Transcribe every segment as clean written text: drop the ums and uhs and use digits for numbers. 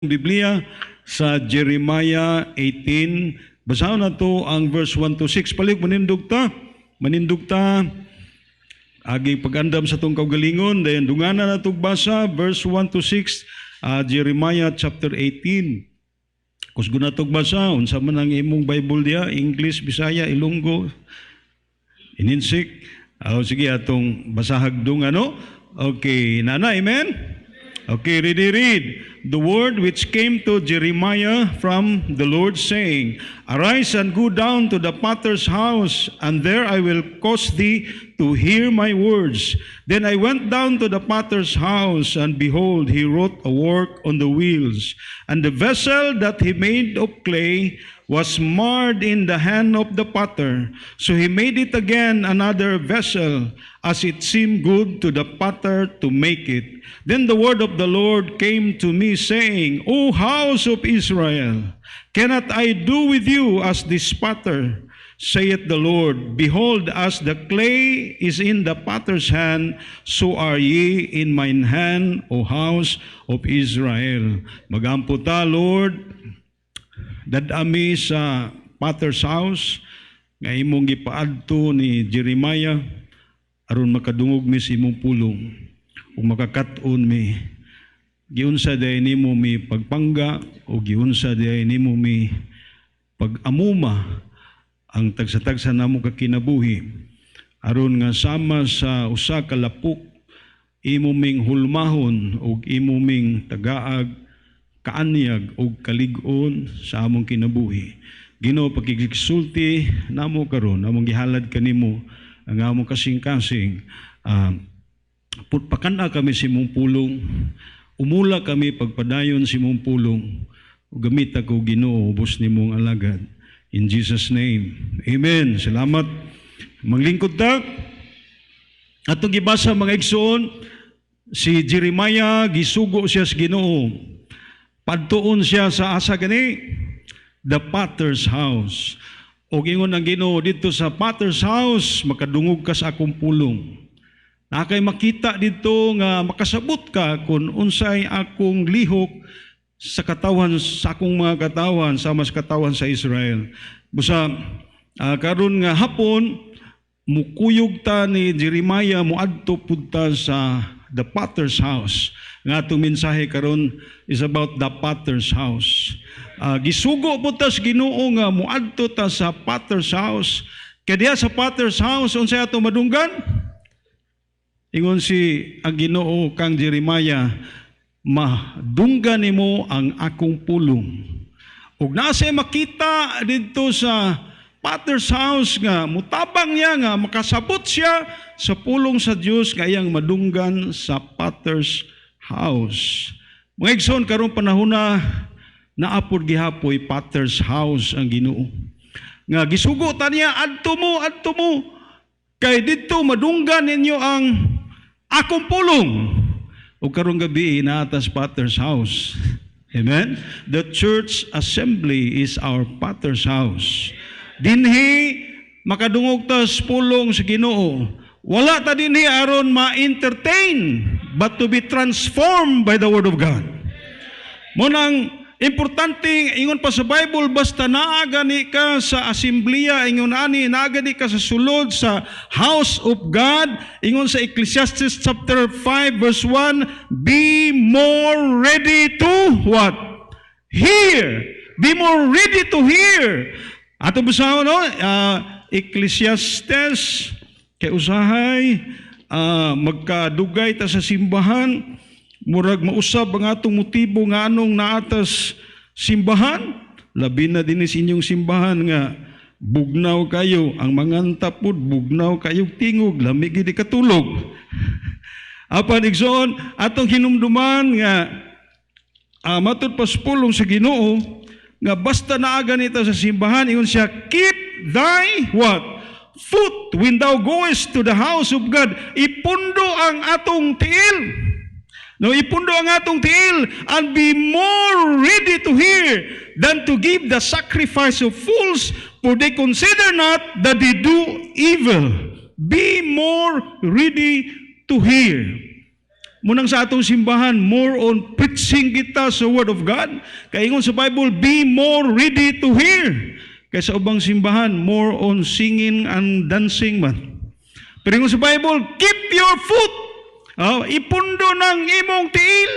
Biblia sa Jeremiah 18. Basahan na to ang verse 1 to 6. Palik manindog ta. Agi pag-andam sa tong kaugalingon. Dayan dungana na itong basa, verse 1 to 6, Jeremiah chapter 18. Kusgo na itong basa, unsa man ang imong Bible dia, English, Bisaya, Ilonggo, Ininsik. Sige, atong basahag dung ano. Okay, nana, amen? Okay, read. The word which came to Jeremiah from the Lord, saying, Arise and go down to the potter's house, and there I will cause thee to hear my words. Then I went down to the potter's house, and behold, he wrought a work on the wheels. And the vessel that he made of clay was marred in the hand of the potter. So he made it again another vessel, as it seemed good to the potter to make it. Then the word of the Lord came to me, saying, O house of Israel, cannot I do with you as this potter? Saith the Lord, Behold, as the clay is in the potter's hand, so are ye in mine hand, O house of Israel. Magampo ta, Lord, dadami sa potter's house, nga imong gipaadto ni Jeremiah, aron makadungog mi sa imong pulong, ug makakat-on mi. Giunsa day nimo mi pagpangga, o giunsa day nimo mi pag-amuma ang tagsa-tagsa namo kakinabuhi, aron nga sama sa usa ka lapok imo ming hulmahon ug imo ming tagaag, kaanyag o kalig-on sa among kinabuhi. Ginoo, pagkiksulti namo karon, among gihalad kanimo ang among kasing-kasing. Pakana kami sa imong pulong, umula kami pagpadayon sa imong pulong, o gamit ako, Ginoo, ubos nimong alagad. In Jesus' name, amen. Salamat. Maglingkod ta. Atong gibasa mga igsoon, si Jeremiah gisugo siya sa Ginoo. Padtuon siya sa asa gani, the potter's house. O ingon ang Ginoo, dito sa potter's house, makadungog ka sa akong pulong. Nakay makita dito nga makasabot ka kung unsay akong lihok sa katawan, sa akong mga katawan, sama sa katawan sa Israel. Busa, karon nga hapon, mukuyog ta ni Jeremiah, muadto punta sa the potter's house. Nga itong mensahe karon is about the potter's house. Gisugo po ta sa Ginoo nga muadto ta sa potter's house. Kaya diya sa potter's house, unsay ato madunggan? Ingon si ang Ginoo kang Jeremiah, madunggan nimo ang akong pulong. Ug nasa makita dito sa potter's house nga mutabang niya nga makasabot siya sa pulong sa Dios nga iyang madunggan sa potter's house. Mga igsoon, karong panahon na naapod gihapoy potter's house ang Ginoo. Nga gisugo ta niya, adto mo kay dito madunggan ninyo ang akong pulong. O karong gabi inaatas potter's house. Amen? The church assembly is our potter's house. Dinhi makadungog ta sa pulong sa Ginoo. Wala ta dinhi aron ma-entertain, but to be transformed by the Word of God. Munang importante, ingon pa sa Bible, basta naagani ka sa asembleya, ingon ani, naagani ka sa sulod, sa house of God, ingon sa Ecclesiastes chapter 5 verse 1, be more ready to what? Hear. Be more ready to hear. Ato basahon, no? Ecclesiastes, kay usahay, magkadugay ta sa simbahan, murag mausab ang atong motibo nga anong naatas simbahan, labi na din sa inyong simbahan nga bugnaw kayo, ang mangantapod, bugnaw kayo tingog, lamig di katulog. Apan igsoon, atong hinumduman nga matod paspulong sa Ginoo, nga basta naaga nita sa simbahan, ingon siya, keep thy what? Foot when thou goest to the house of God. Ipundo ang atong tiil. No, ipundo ang atong tiil and be more ready to hear than to give the sacrifice of fools, for they consider not that they do evil. Be more ready to hear. Munang sa atong simbahan, more on preaching kita sa Word of God. Kaya ingon sa Bible, be more ready to hear. Kaya sa ubang simbahan, more on singing and dancing man. Pero ingon sa Bible, keep your foot. Ipundo ng imong tiil.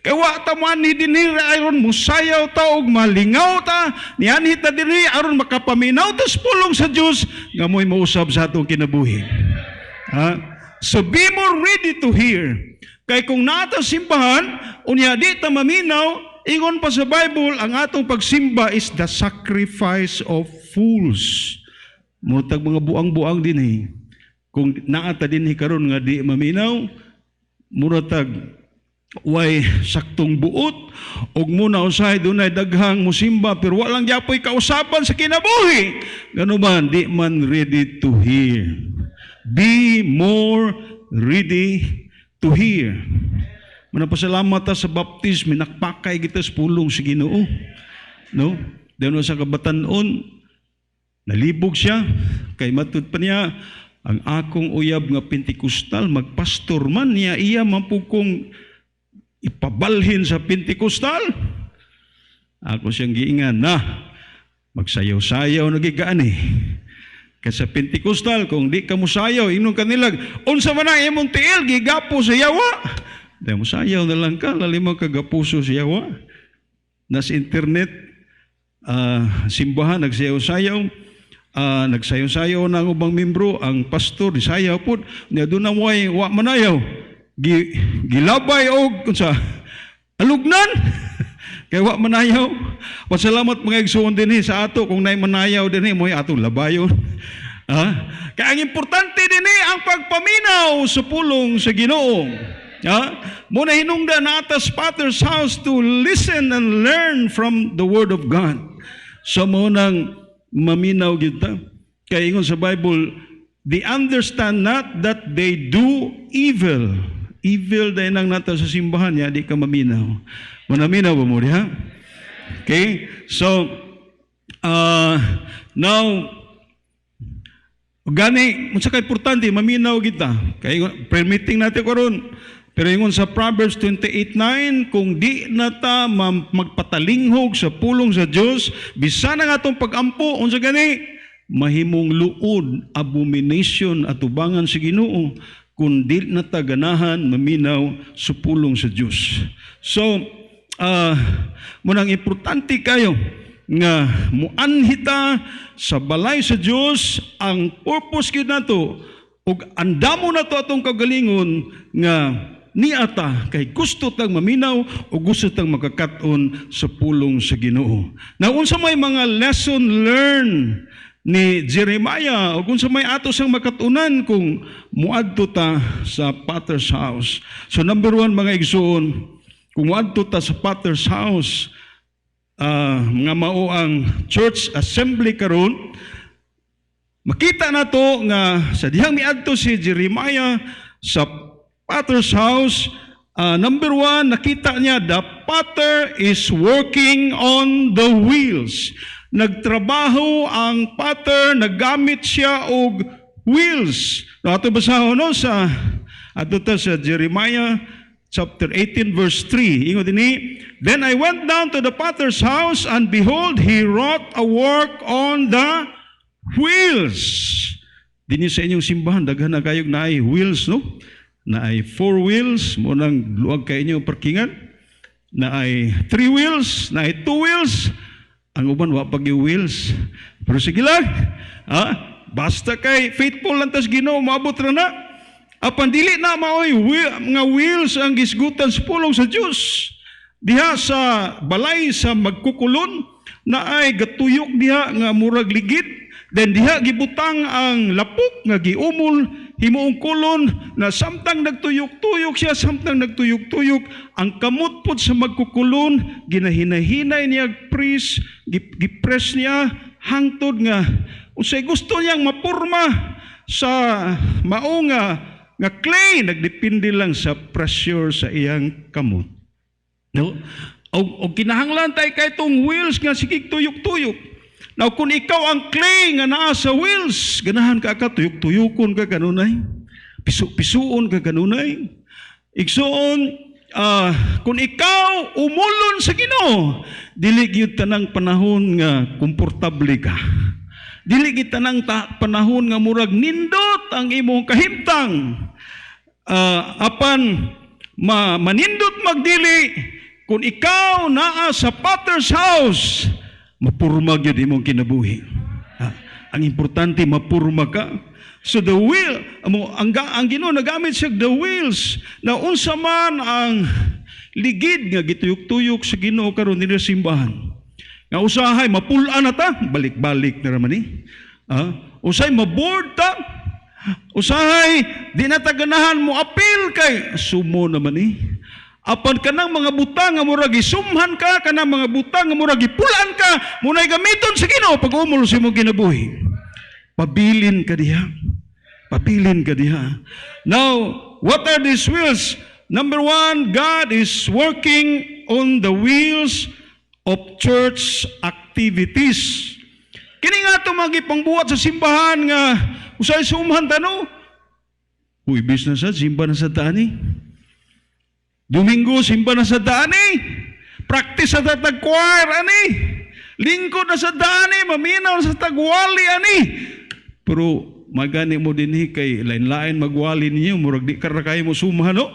Kaya wa ta man dinhi aron musayaw ta og malingaw ta. Nianhi ta dinhi aron makapaminaw ta sa pulong sa Dios nga mo'y mausab sa atong kinabuhi. So be more ready to hear. Kay kung nata simbahan, unya di ta maminaw, ingon pa sa Bible, ang atong pagsimba is the sacrifice of fools. Murtag mga buang-buang din eh. Kung naata din karon nga di maminaw, murtag way saktong buot og muna usahay dunay daghang musimba pero walang gyapoy kausapan sa kinabuhi. Ngano man di man ready to hear. Be more ready to hear. Manapasalamat ta sa baptism, minakpakay kita sa pulong sa Ginoo. No? Dahil sa kabatanon, nalibog siya, kay matud pa niya, ang akong uyab nga Pentecostal, magpastor man niya, iya mampukong ipabalhin sa Pentecostal. Ako siyang giingan na, magsayaw-sayaw nagigaan eh. Kasi sa Pentecostal, kung di ka musayaw, inong kanilag, unsa man ang imong tiil, gigapo sa yawa. Dahil musayaw na lang ka, lalimang kagapuso sa yawa. Nas internet, simbahan, nagsayaw-sayaw, nagsayaw-sayaw na ang ubang membro, ang pastor, sayaw po, niya doon na way, wa manayaw, gilabay o, kunsa, alugnan, kaya wa manayaw. Pasalamat mga igsoon din sa ato, kung naay manayaw din mo atong labayon. Kaya ang importante din ang pagpaminaw sa pulong sa Ginoo. Muna hinungdan natas Father's house to listen and learn from the Word of God. So munang maminaw kita. Kaya ingon sa Bible, they understand not that they do evil. Evil dahil nang nata sa simbahan niya, di ka maminaw. Manaminaw ba mo diha? Okay? So, now, gani, unsa ka importante, maminaw kita. Kaya permitting natin karon. Pero ingon sa Proverbs 28:9, kung di na ta magpatalinghog sa pulong sa Dios, bisan ang atong pagampo, unsa gani, mahimong luod, abomination at ubangan sa Ginoo, kung di na ta ganahan maminaw sa pulong sa Dios. So, munang importante kayo nga muanhita sa balay sa Dios, ang purpose gyud nato ug andamo nato atong kagalingon nga niata kay gusto tang maminaw o gusto tang makakat-on sa pulong sa Ginoo. Na unsa may mga lesson learned ni Jeremiah o kung sa may ato sang makatunan kung muadto ta sa Potter's house. So number 1 mga igsoon, kung muadto ta sa Potter's house, nga mao ang church assembly karon, makita nato nga sa dihang miadto si Jeremiah sa Potter's house, number 1, nakita niya, the potter is working on the wheels. Nagtrabaho ang potter, naggamit siya og wheels. Ato basahon no sa Jeremiah chapter 18 verse 3. Ingon dinhi, then I went down to the potter's house, and behold, he wrought a work on the wheels. Dinhi sa inyong simbahan daghan na kayog naay wheels, no? Na ay 4 wheels, munang luwag kay inyong parkingan. Na ay 3 wheels, na ay 2 wheels. Ang uban wa pag wheels. Pero sige lang, basta kay faithful lang tas Ginoo, maabot ra na. Apan dili na maoy nga wheels ang gisgutan sa pulong sa Dios. Diha sa balay sa magkukulon, na ay gatuyok diha nga murag ligid. Then diha gibutang ang lapok nga giumol, himuong kulon na samtang nagtuyok-tuyok siya, samtang nagtuyok-tuyok, ang kamot pod sa magkukulon, ginahinahinay niya press, gipress niya hangtod nga unsay gusto niyang mapurma sa mao nga clay, nagdepende lang sa pressure sa iyang kamot. No? O kinahanglan tay kay tong wheels nga sige tuyok-tuyok. Now, kung ikaw ang clay nga naa sa wheels, ganahan ka tuyok-tuyokon ka kanunay, pisu-pisuon ka kanunay. Igsoon, kung ikaw umulon sa Ginoo, dili gyud tanang panahon nga komportable ka. Dili gyud tanang panahon nga murag nindot ang imong kahimtang. Apan manindot magdili, kung ikaw naa sa Potter's house, mapurma gyud imong kinabuhi. Ang importante mapurma ka. So the will, ang Ginoo nagamit siya the wills na unsa man ang ligid nga gituyok-tuyok sa Ginoo karon dinhi sa simbahan. Nga usahay mapulan na ta, balik-balik na raman ni. Usahay maboard ta, usahay di na ta ganahan mo apil kay sumo naman ni. Apan kanang mga butang nga murag isumhan ka, kanang mga butang nga murag ipulan ka, munay gamiton sa Ginoo pag umul sa imong kinabuhi. Pabilin ka diha. Papilin ka diha. Now, what are these wheels? Number one, God is working on the wheels of church activities. Kini nga ito magipangbuhat sa simbahan nga usay sumhan tano. Uy, business na, simba na sa tani. Domingo, simba na sa tani. Practice sa tatag-choir, ani. Lingkod na sa tani, maminaw sa tagwali, ani. Pero magani mo dinhi kay lain-lain magwali ninyo murag di ka ra kayo mo sumahan no.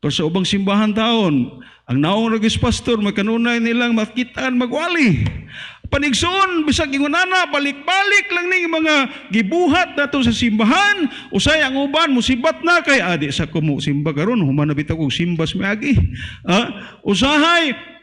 Pero sa ubang simbahan taon ang naong ragis pastor magkanunay nilang makitaan magwali. Panigsoon bisag ingonana balik-balik lang ning mga gibuhat nato sa simbahan. Usay ang uban musibat na kay adi sa kumo simba karon human na bitaw og simbas miagi. Usahay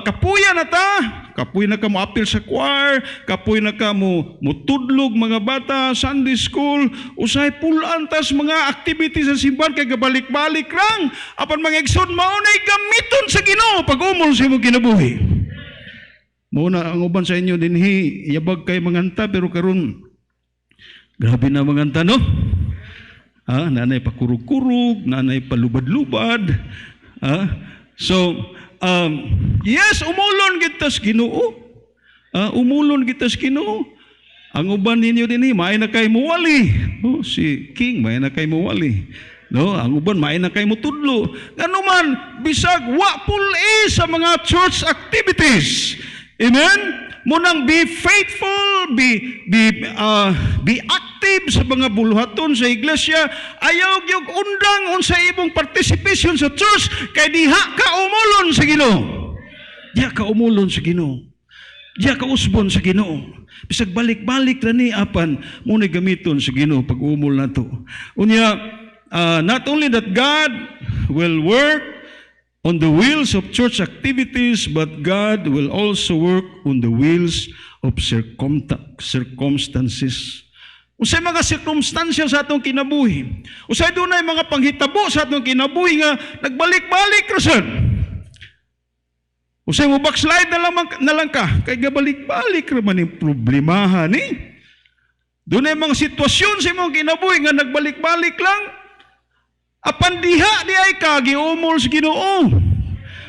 kapuya na ta, kapuy na ka mo apil sa choir, kapuy na ka mo tudlog mga bata, Sunday school, usay pulan tas mga activities sa simbahan kay gabalik-balik lang. Apan mga igsoon maunay gamiton sa Ginoo pag umol sa imong kinabuhi. Muna ang uban sa inyo dinhi yabag kay manganta pero karon grabe na manganta no. Nanay pa kurug-kurug, nanay pa lubad-lubad. So yes, umulon kita sa Ginoo. Umulon kita sa Ginoo. Ang uban ninyo dinhi may na kay muwali. Si King may na kay muwali. No, ang uban may na kay mutudlo. Ngano man bisag wa pul-i sa mga church activities. Amen. Munang be faithful, be active sa mga buluhaton sa iglesia. Ayaw gyud undang unsa imong participation sa church kay diha ka umulon sa Ginoo. Diha ka umulon sa Ginoo. Diha ka usbon sa Ginoo. Bisag balik-balik ra ni apan mo ni gamiton sa Ginoo pag umul nato. Unya not only that God will work on the wheels of church activities, but God will also work on the wheels of circumstances. Usay mga circumstansya sa atong kinabuhi. Usay dunay mga panghitabo sa atong kinabuhi nga nagbalik-balik ra sad. Usay mo backslide na lang ka kay gabalik-balik ra man yung problemahan ni. Dunay mga sitwasyon sa imong kinabuhi nga nagbalik-balik lang. Apan diha di ay giumol sa Ginoo.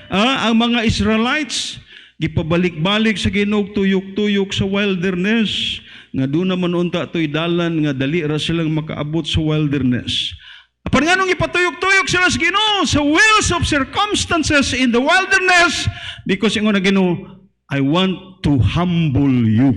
Ang mga Israelites gipabalik-balik sa Ginoo tuyok-tuyok sa wilderness nga doon naman unta toy dalan nga dali ra silang makaabot sa wilderness. Apan nganong ipatuyok-tuyok sila sa Ginoo sa wheels of circumstances in the wilderness because ingon na Ginoo, I want to humble you.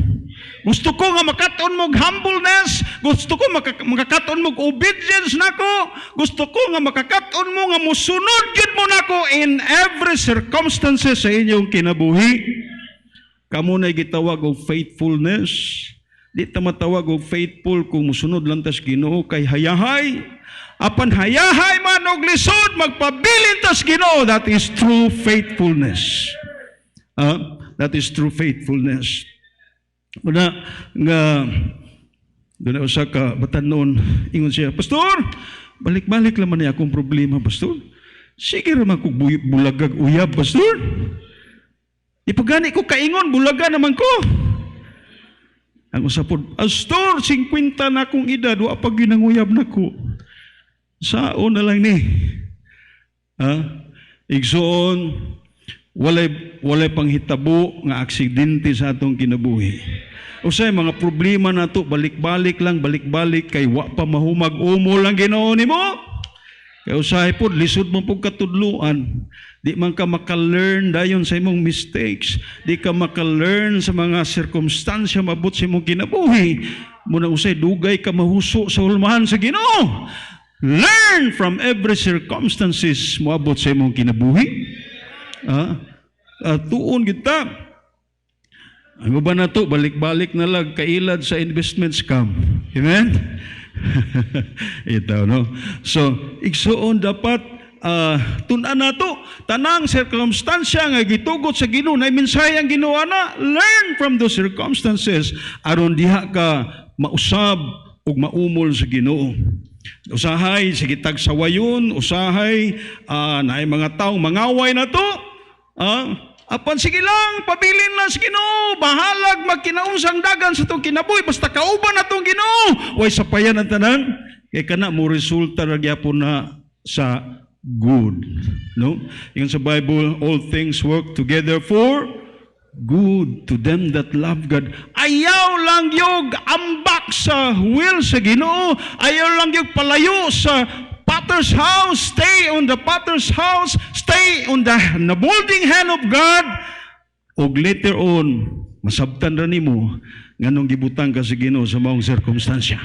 Gusto ko nga makaton mo humbleness. Gusto ko makakaton mo obedience nako. Gusto ko nga makakaton mo nga musunod gyud mo nako in every circumstances sa inyong kinabuhi. Kamo na gitawag og faithfulness. Di ta matawag og faithful kung musunod lang tas Ginoo kay hayahay. Apan hayahay man og lisod magpabilin tas Ginoo, that is true faithfulness. That is true faithfulness. Una nga doon na usa ka batanon ingon siya, Pastor, balik-balik laman niya akong problema, Pastor. Sige raman kog bulagag uyab, Pastor. Ipagani ko kaingon, bulaga naman ko. Ang usapod, Pastor, 50 na akong edad, wa pag ginanguyab na ko. Saon na lang ni. Igsoon, walay panghitabo nga aksidente sa atong kinabuhi. Usay mga problema nato balik-balik kay wa pa mahumag umol ang Ginoo nimo. Kaya usahay po, lisod mo po katudluan. Di man ka maka-learn dayon sa imong mistakes. Di ka maka-learn sa mga sirkumstansya mabot sa imong kinabuhi. Muna usay, dugay ka mahuso sa hulmahan sa Ginoo. Learn from every circumstances moabot sa imong kinabuhi. Tuon kita. Ang ba na to, balik-balik na lang kailad sa investment scam. Amen? Ito, no? So, igsuon dapat tunan na to. Tanang circumstansya nga gitugot sa Ginoo na minsay ang Ginoo na. Learn from those circumstances aron diha ka mausab ug maumol sa Ginoo. Usahay sige tagsawayon, usahay naay mga tawo mangaway na to. Apan sige lang, pabilin lang sa Ginoo, bahalag magkinaunsang dagan sa itong kinabuhi, basta kauban na itong Ginoo. Way sapayan ang tanan, kaya kana mo resulta na gyapon na sa good. No? Yung sa Bible, all things work together for good to them that love God. Ayaw lang yung ambak sa will sa Ginoo, ayaw lang yung palayo sa Potter's house, stay on the Potter's house, stay on the molding hand of God. Og later on, masabtan ra nimo nganong gibutang ka sa Ginoo sa maong sirkumstansya.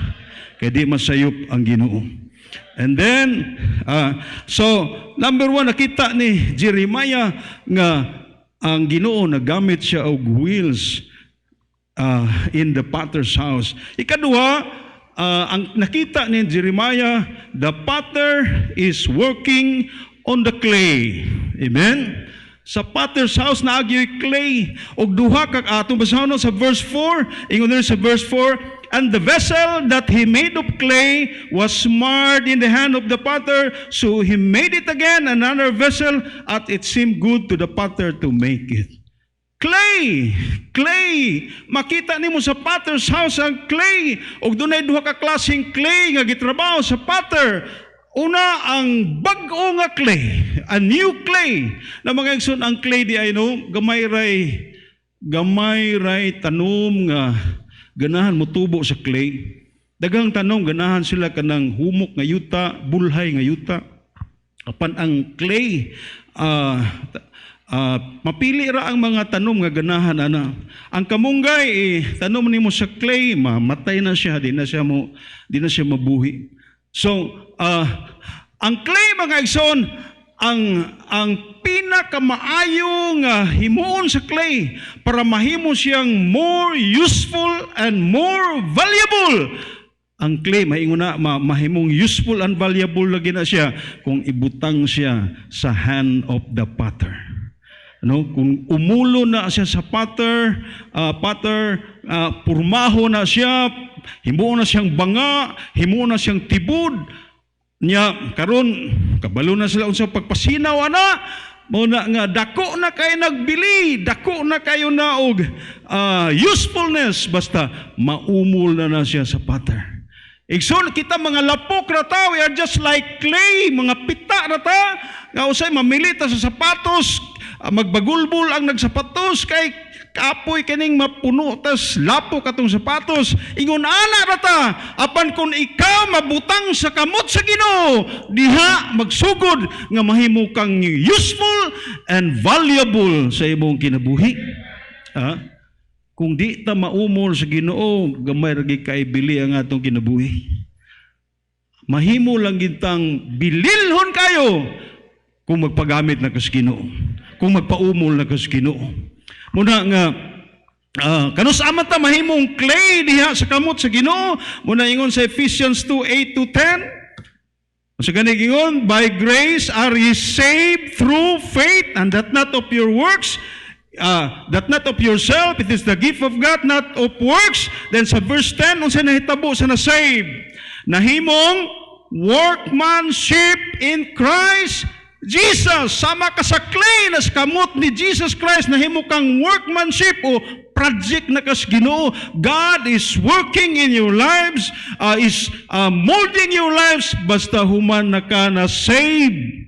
Kaya di masayop ang Ginoo. And then, so number 1 nakita ni Jeremiah nga ang Ginoo nagamit siya og wheels in the Potter's house. Ikaduha, ang nakita ni Jeremiah, the potter is working on the clay. Amen? Sa potter's house na agyo'y clay. Og duha kag atong basahon sa verse 4, ingon diri sa verse 4, and the vessel that he made of clay was marred in the hand of the potter, so he made it again another vessel, at it seemed good to the potter to make it. Clay. Makita nimo sa potter's house ang clay. Og dunay duha ka klaseng clay nga gitrabaho sa potter. Una, ang bag-o nga clay, a new clay. Na mga igsoon, ang clay di ay no, gamay ray tanom nga ganahan mo tubo sa clay. Daghang tanom ganahan sila kanang humok nga yuta, bulhay nga yuta. Apan ang clay, mapili ra ang mga tanom nga ganahan ana. Ang kamunggay tanom nimo sa clay, mamatay na siya, di na siya mabuhi. So, ang clay mga igsoon, ang pinakamaayo nga himuon sa clay para mahimo siyang more useful and more valuable. Ang clay maingon na mahimong useful and valuable lagi na siya kung ibutang siya sa hand of the potter. No, kung umulo na siya sa potter, purmaho na siya, himuon na siyang banga, himuon na siyang tibod, niya karon kabalo na sila unsa pagpasinaw ana, mo na nga dako na kayo nagbili, dako na kayo na og usefulness, basta maumol na siya sa potter. Igsoon kita mga lapok ra ta, we are just like clay, mga pita ra ta, nga usay mamili ta sa sapatos, magbagulbol ang nagsapatos kay kapoy kining mapuno tas lapo katong sapatos. Ingon ana ra ta, apan kun ikaw mabutang sa kamot sa Ginoo, diha magsugod nga mahimo kang useful and valuable sa imong kinabuhi. Kung di ta maumol sa Ginoo, gamay ra gyud kay bili ang atong kinabuhi. Mahimo lang gintang bililhon kayo kung magpagamit na kas Ginoo, kung magpaumol na kas Ginoo. Muna nga kanus amat ta mahimong clay diha sa kamot sa Ginoo. Muna ingon sa Ephesians 2:8-10. Sa ganing ingon, by grace are ye saved through faith, and that not of your works, that not of yourself, it is the gift of God, not of works. Then sa verse 10, unsa nahitabo sa na-save? Nahimong workmanship in Christ Jesus. Sama ka sa clay na sa kamot ni Jesus Christ, nahimo kang workmanship o project na kas Ginoo. God is working in your lives, is molding your lives, basta human na ka na save.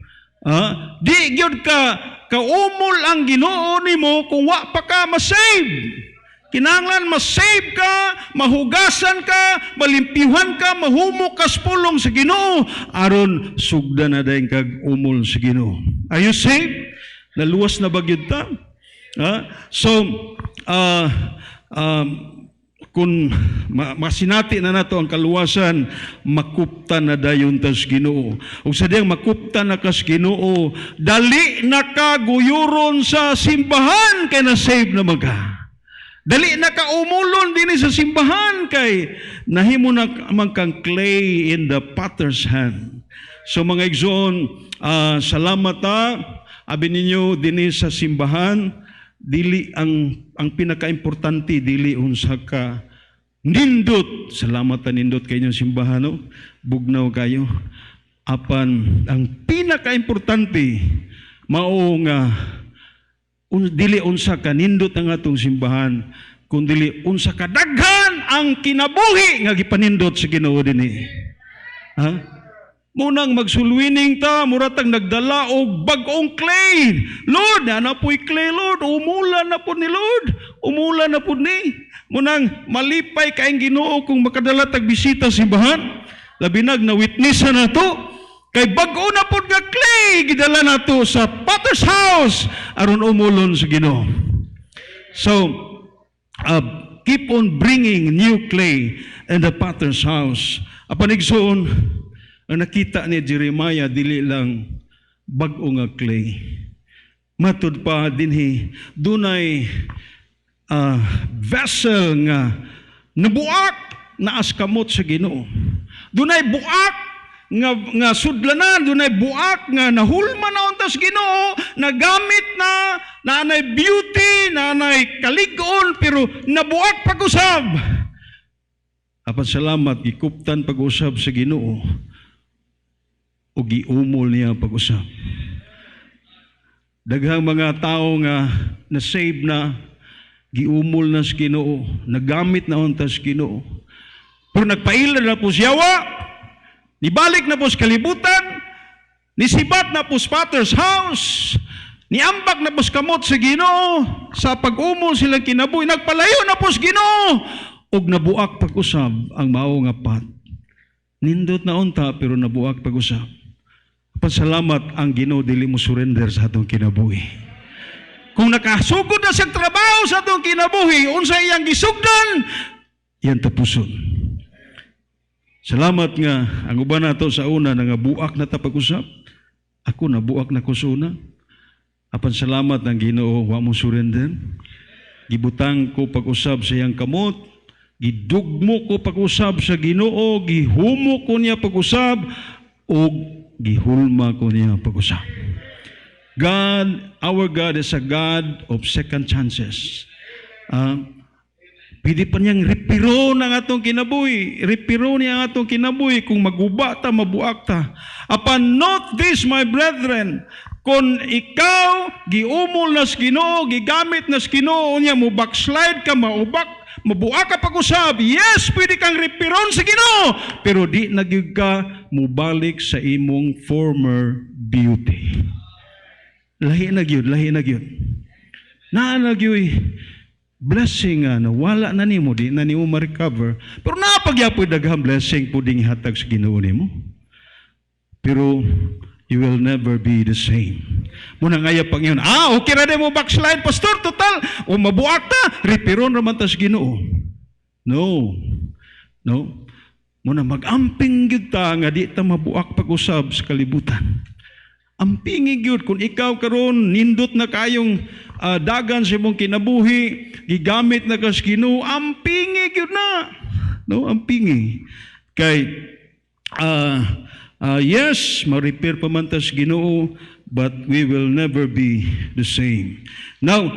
Di gyud ka kaumol ang Ginoo nimo kung wa pa ka ma-save. Kinahanglan ma-save ka, mahugasan ka, malimpyuhan ka, mahumok ka sa pulong sa Ginoo aron sugdan na dayon kag umol sa Ginoo. Are you saved? Naluwas na ba gyud ta? So, kung masinati na nato ang kaluwasan, makuptan na dayon tas Ginoo. Ug sa diyang makuptan na kas Ginoo, dali na ka guyuron sa simbahan kay na save na ka. Dali na ka umulon din sa simbahan kay nahimo na man kang clay in the potter's hand. So mga igsoon, salamat abi ninyo din sa simbahan, dili ang pinaka-importante dili unsa ka nindot. Salamat ta nindot kayo simbahan, no? Bugnaw kayo. Apan ang pinaka-importante mao nga dili unsa ka nindot ang atong simbahan, kundi unsa ka daghan ang kinabuhi nga gipanindot sa Ginoo dinhi. Munang magsulwining ta, muratang nagdala og bag-ong clay. Lord, na po'y clay, Lord. Umulan na po ni Lord. Umulan na po ni. Munang malipay kaing Ginoo kung makadala tag bisita sa simbahan. Labinag na witnessan na to. Kay bag-o na po nga clay, gidala na to sa potter's house aron umulon sa Ginoo. So, keep on bringing new clay in the potter's house. Apan igsoon, ang nakita ni Jeremiah, dili lang bag-o nga clay. Matud pa dinhi, dunay vessel nga nabuak na askamot sa Ginoo. Dunay buak nga sudlanan, dunay buak nga nahulma na untas Ginoo, nagamit na, nanay beauty, nanay kalig-on, pero nabuak pag-usab. Apan salamat, gikuptan pag-usab sa Ginoo, o giumol niya pag-usap. Daghang mga tao nga na-save na, giumol na sa Ginoo, nagamit na untas Ginoo. Pero nagpaila na po siyawa, nibalik na po sa kalibutan, nisibat na po sa potter's house, niambak na po sa kamot sa Ginoo, sa pag-umol silang kinabuhi, nagpalayo na po sa Ginoo, og nabuak pag-usab ang mao nga pat. Nindot na unta pero nabuak pag-usab. Pasalamat ang Ginoo dili mo surrender sa atong kinabuhi. Kung nakasugod na sa trabaho sa atong kinabuhi, unsa iyang gisugdan, yan tapuson. Salamat nga ang uban nato sa una nga buak na ta pag-usab. Ako na buak na ko sa una. Apan salamat ang Ginoo wa mo surrender. Gibutang ko pag-usab sa iyang kamot, gidugmo ko pag-usab sa Ginoo, gihumo ko niya pag-usab og gihulma ko niya pag-usap. God, our God is a God of second chances. Pwede pa niyang repiro ng atong kinabuhi. Repiro niya ang atong kinabuhi kung maguba ta, mabuak ta. Upon note this, my brethren, kung ikaw giumol na sa Ginoo, gigamit na sa Ginoo niya, mo backslide ka, mabuak ka pag-usab, yes, pwede kang repiron sa Ginoo, pero di nagyud ka mubalik sa imong former beauty. Lahi na gyud. Naa na gyud blessing nga wala na nimo, di na nimo ma-recover. Pero napagyapoy daghang blessing puding hatag sa Ginoo nimo. Pero you will never be the same. Muna nga pag yun, okay na mo backslide, pastor, total, o mabuak ta, repiron naman ta sa Ginoo. No. Muna mag-amping gyud ta, nga di ta mabuak pag-usab sa kalibutan. Amping gyud, kung ikaw karon nindot na kayong dagan sa imong kinabuhi, gigamit na ka sa Ginoo, amping gyud na. No, amping. Kay, yes, ma-repair pa man ta sa Ginoo, but we will never be the same. Now,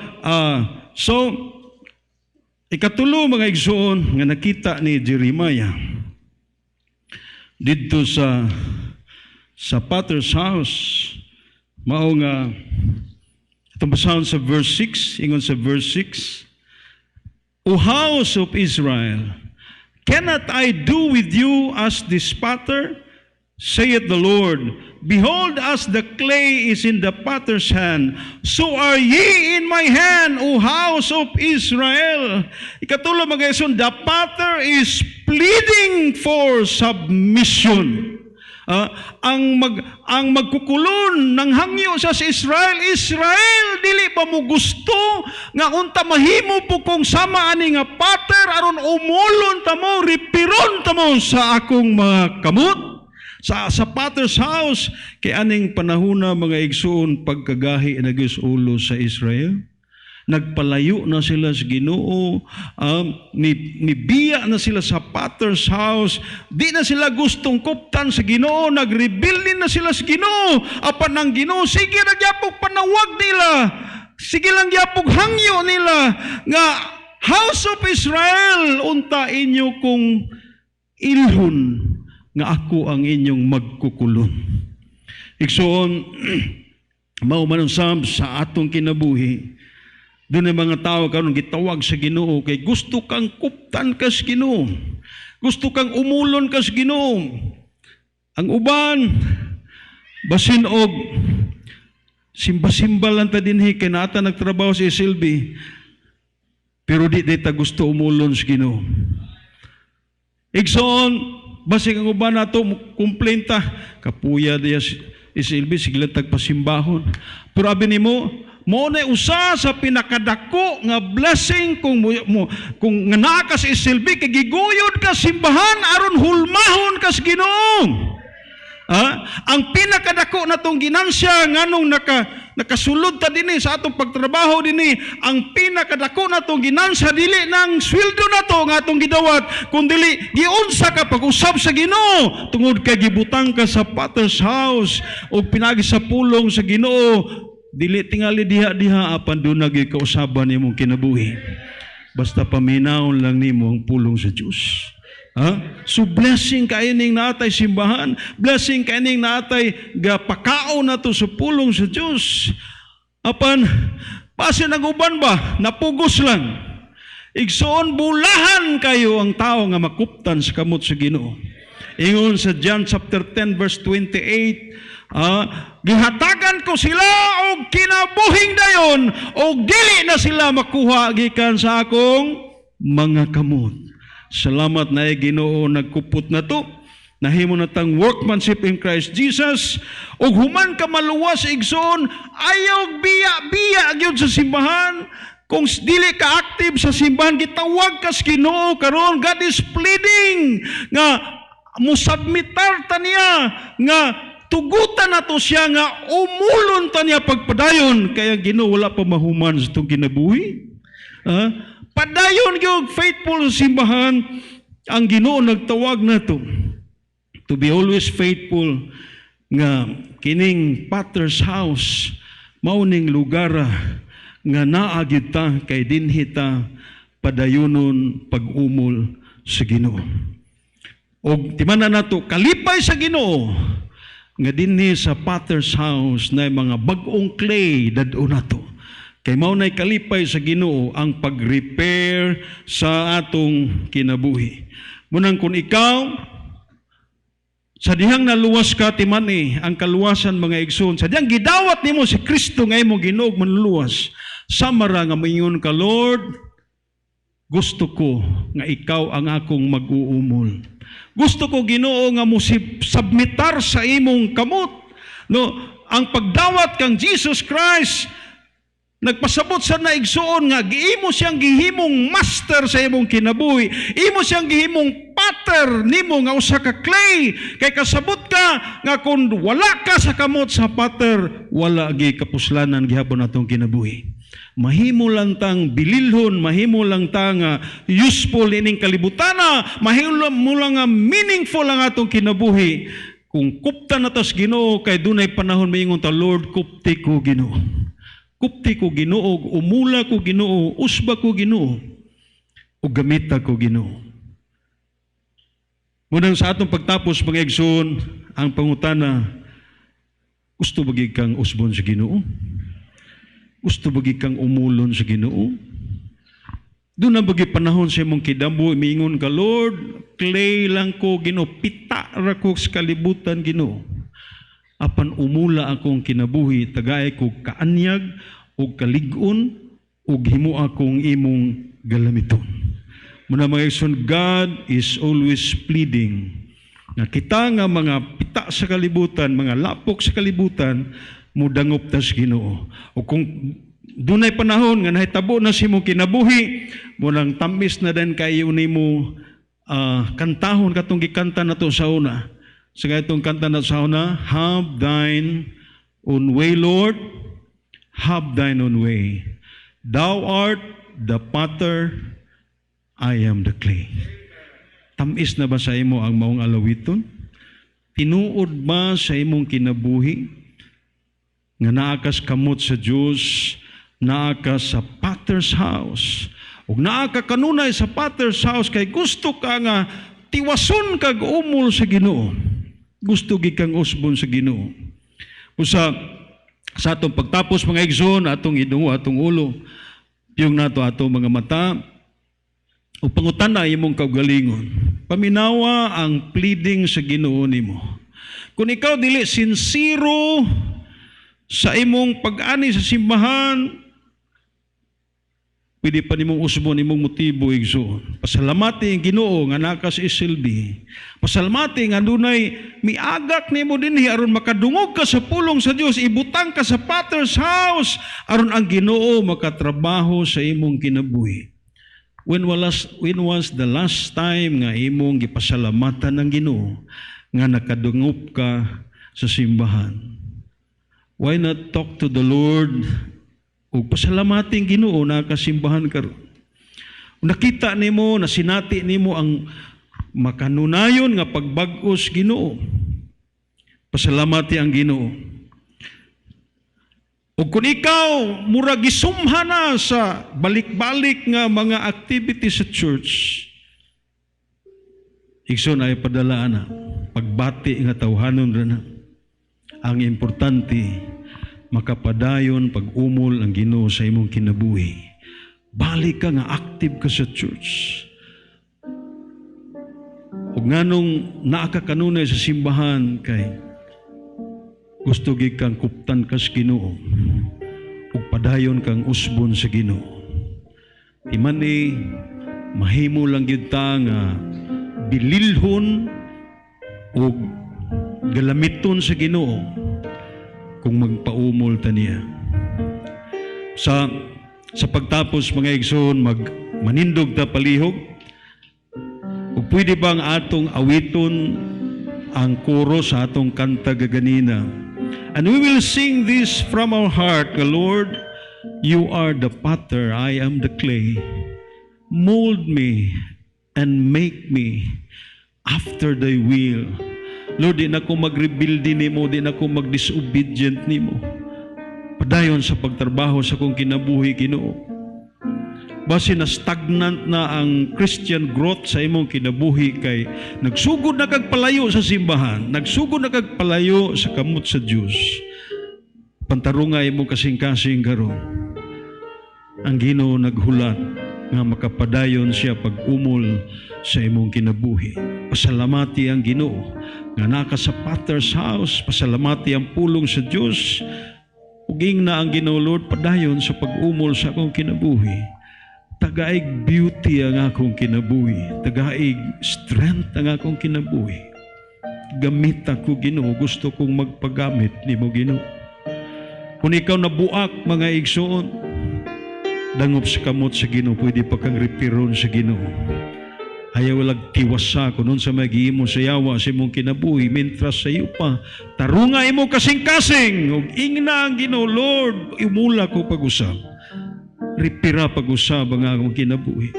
so, ikatulo mga igsoon nga nakita ni Jeremiah dito sa potter's house, mao nga itong basahon sa verse 6, ingon sa verse 6, O house of Israel, cannot I do with you as this potter? Saith the Lord, Behold, as the clay is in the potter's hand, so are ye in my hand, O house of Israel. Ikatulo mga igsoon, the potter is pleading for submission. Ang magkukulon ng hangyo sa Israel, Israel, dili pa mo gusto nga unta mahimo po kung sama ani nga pater aron umulon ta mo, ripiron ta mo sa akong mga kamot sa potter's house. Kay aning panahona mga igsoon, pagkagahi na Diyos ulo sa Israel, nagpalayo na sila sa Ginoo, nibiya na sila sa potter's house, di na sila gustong kuptan sa Ginoo, nag-rebel din na sila sa Ginoo. Apan ang Ginoo, sige lang yapog panawag nila, sige lang yapog hangyo nila, nga house of Israel, unta inyo kung ilhon, nga ako ang inyong magkukulon. Igsoon, maumanusab sa atong kinabuhi, doon ang mga tao karon gitawag sa Ginoo kay gusto kang kuptan kas Ginoo. Gusto kang umulon kas Ginoo. Ang uban basin og simba-simba lang ta dinhi kay naata nagtrabaho si Silvi. Pero di ta gusto umulon sa Ginoo. Igsoon basin ang uban nato kumplenta kapuya diya si Silvi sigla tagpasimbahon. Pero abi nimo mo na usa sa pinakadako nga blessing kung nga naa ka sa Silvi kay giguyod ka simbahan aron hulmahon kas Ginoo. Ang pinakadako natong ginansya nganong nakasulod ta dinhi sa atong pagtrabaho dinhi, ang pinakadako natong ginansya dili nang sweldo nato nga atong gidawat, kundi giunsa ka pag-usab sa Ginoo tungod kay gibutang ka sa potter's house o pinagi sa pulong sa Ginoo. Dili tingali diha-diha apan doon nagikausaban nimong kinabuhi. Basta paminawon lang nimo ang pulong sa Dios. So blessing kaining natay simbahan, blessing kaining natay gapakaon nato sa pulong sa Dios. Apan pasin ang uban ba napugos lang. Igsoon bulahan kayo ang tao nga makuptan sa kamot sa Ginoo. Ingon sa John chapter 10 verse 28, gihatagan ko sila og kinabuhing dayon og dili na sila makuha gikan sa akong mga kamot. Salamat na Ginoo nagkupot na to. Nahimo na tang workmanship in Christ Jesus. Og human ka maluwas igsoon, ayaw biya gyud sa simbahan. Kung dili ka active sa simbahan, gitawag ka sa Ginoo karon. God is pleading nga musubmitar ta niya nga tugutan nato siya nga umulon ta niya pagpadayon kaya Ginoo wala pa mahuman sa itong kinabuhi. Padayon yung faithful sa simbahan, ang Ginoo nagtawag na to be always faithful nga kining potter's house mauning lugar nga naagid ta kay dinhi ta padayonon pag-umol sa Ginoo. Og timanan nato kalipay sa Ginoo nga dinhi sa potter's house na mga bag-ong clay dadto nato. Kay mao nay kalipay sa Ginoo ang pag-repair sa atong kinabuhi. Munang kun ikaw sa dihang naluwas ka timani ang kaluwasan mga igsoon, sa dihang gidawat nimo si Kristo nga imong Ginoo manluwas, samara nga moingon ka, Lord, gusto ko nga ikaw ang akong mag-uumol. Gusto ko Ginoo nga mo submitar sa imong kamot. No, ang pagdawat kang Jesus Christ nagpasabot sa naigsuon nga giimo siyang gihimong master sa imong kinabuhi. Imo siyang gihimong pattern nimo nga usa ka clay. Kay kasabot ka nga kung wala ka sa kamot sa pattern, wala gi kapuslanan gihapon atong kinabuhi. Mahimo lang tang bililhon, mahimo lang tang useful ining kalibutana, mahimo lang nga meaningful ang atong kinabuhi. Kung kuptan natas Ginoo kay dunay panahon maingon ta, Lord, kupti ko Ginoo. Kupti ko Ginoo, umula ko Ginoo, usba ko Ginoo, ug gamita ko Ginoo. Munang sa atong pagtapos mga igsoon, ang pangutana, gusto ba gid kang usbon sa Ginoo? Gusto ba gid kang umulon sa Ginoo? Doon na bagi panahon sa imong kidambo, miingon ka, Lord, clay lang ko Ginoo, pita ra ko sa kalibutan Ginoo. apan umula akong kinabuhi, tagay ko kaanyag o kalig-on o himo akong imong galamiton. Muna mga igsoon, God is always pleading na kita nga mga pita sa kalibutan, mga lapok sa kalibutan, mudangop tas Ginoo. O kung dunay panahon nga nahitabo na si mo kinabuhi, munang tamis na din kayo ni mo kantahon katong gikanta na to sa una. Sa itong kanta na sa una, have thine own way, Lord, have thine own way. Thou art the potter, I am the clay. Tamis na ba sa imo ang maong alawiton? Tinuod ba sa imong kinabuhi? Nga naakas kamot sa Diyos, naakas sa potter's house. Ug naaka kanunay sa potter's house kay gusto ka nga tiwason kag umol sa Ginoo. Gusto gid kang usbon sa Ginoo. Usa sa atong pagtapos mga igsoon, atong idungo, atong ulo, yung nato atong mga mata, o pangutana imong kaugalingon. Paminawa ang pleading sa Ginoo nimo. Kung ikaw dili sincero sa imong pag-ani sa simbahan, pwede pa nimong usbon imong motibo igsoon. Pasalamati ang Ginoo nga nakas isilbi. Pasalamati nga dunay miagak nimo dinhi aron makadungog ka sa pulong sa Dios, ibutang ka sa potter's house aron ang Ginoo makatrabaho sa imong kinabuhi. When was the last time nga imong gipasalamatan ng Ginoo nga nakadungop ka sa simbahan? Why not talk to the Lord o pasalamating Ginoo na kasimbahan karon? Nakita nimo, nasinati nimo ang makanunayon nga pagbag-os Ginoo. Pasalamati ang Ginoo. O kung ikaw murag gisumha na sa balik-balik nga mga activity sa church, igsoon ay padalaan na, pagbati nga tawhanon ra na. Ang importante, makapadayon pag-umol ang Ginoo sa imong kinabuhi. Balik ka nga active ka sa church. Ug nganong naa ka kanunay sa simbahan kay gusto gid kang kuptan kas Ginoo ug padayon kang usbon sa Ginoo. Imani mahimo lang gyud ta nga bililhon ug galamiton sa Ginoo kung magpaumol ta niya. Sa pagtapos mga igsoon, manindog ta palihog. Ug pwede bang atong awiton ang koro sa atong kanta gaganina? And we will sing this from our heart. Lord, you are the potter, I am the clay. Mold me and make me after thy will. Lord, di na ko mag-rebel din nimo, di na ko mag-disobedient nimo. Padayon sa pagtrabaho sa kong kinabuhi, Ginoo. Base na stagnant na ang Christian growth sa imong kinabuhi kay nagsugod na kagpalayo sa simbahan, nagsugod na kagpalayo sa kamot sa Dios. Pantarunga imong kasing-kasing karon. Ang Ginoo naghulat nga makapadayon siya pag-umol sa imong kinabuhi. Pasalamati ang Ginoo nga naka sa potter's house, pasalamati ang pulong sa Dios. Uging na ang Ginoo, Lord, padayon sa pag-umol sa akong kinabuhi. Tagaig beauty ang akong kinabuhi. Tagaig strength ang akong kinabuhi. Gamit ako, Ginoo. Gusto kong magpagamit ni mo, Ginoo. Kung ikaw nabuak, mga igsoon, dangop sa kamot sa Ginoo, pwede pa kang repiron sa Ginoo. Ayaw lag tiwasa kung nun sa mag-iimo sa yawa sa imong kinabuhi, mintras sa iyo pa. Tarunga imo kasing-kasing. Ug ingna ang Ginoo, Lord, imula ko pag-usap. Ripira pag-usab ang akong kinabuhi.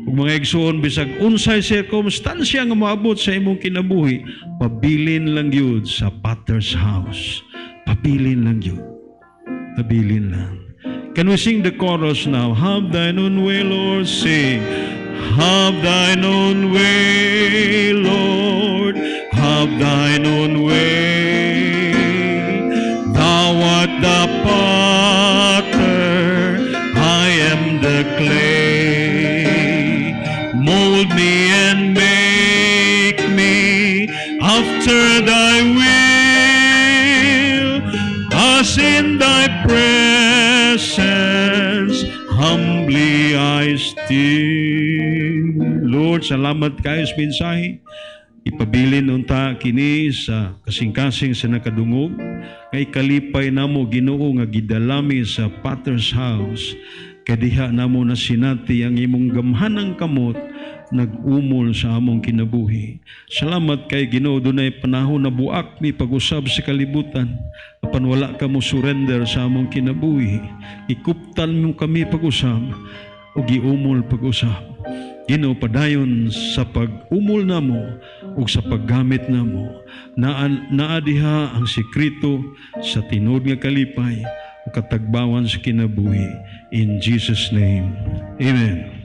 Kung mga igsoon, bisag unsay circumstansya nga maabot sa imong kinabuhi, pabilin lang yun sa potter's house. Pabilin lang yun. Pabilin lang. Can we sing the chorus now? Have thine own way, Lord, sing. Have thine own way, Lord. Have thine own way. Thou art the potter, I am the clay. Mold me and make me after thy will. be I still. Lord, salamat kayo sa mensahe. Ipabilin unta kini sa kasing-kasing sa nakadungog. Kay kalipay namo Ginoo nga gidalami sa Potter's house. Kadiha namo na sinati ang imong gamhanang kamot nag-umol sa among kinabuhi. Salamat kay Ginoo, dunay panahon na buak mi pag-usab sa kalibutan. Apan wala ka mo surrender sa among kinabuhi. Ikuptan mo kami pag-usab o giumol pag-usab. Ginoo, padayon sa pag-umol namo ug sa paggamit namo. Naadiha ang sekreto sa tinud nga kalipay o katagbawan sa kinabuhi. In Jesus' name, Amen.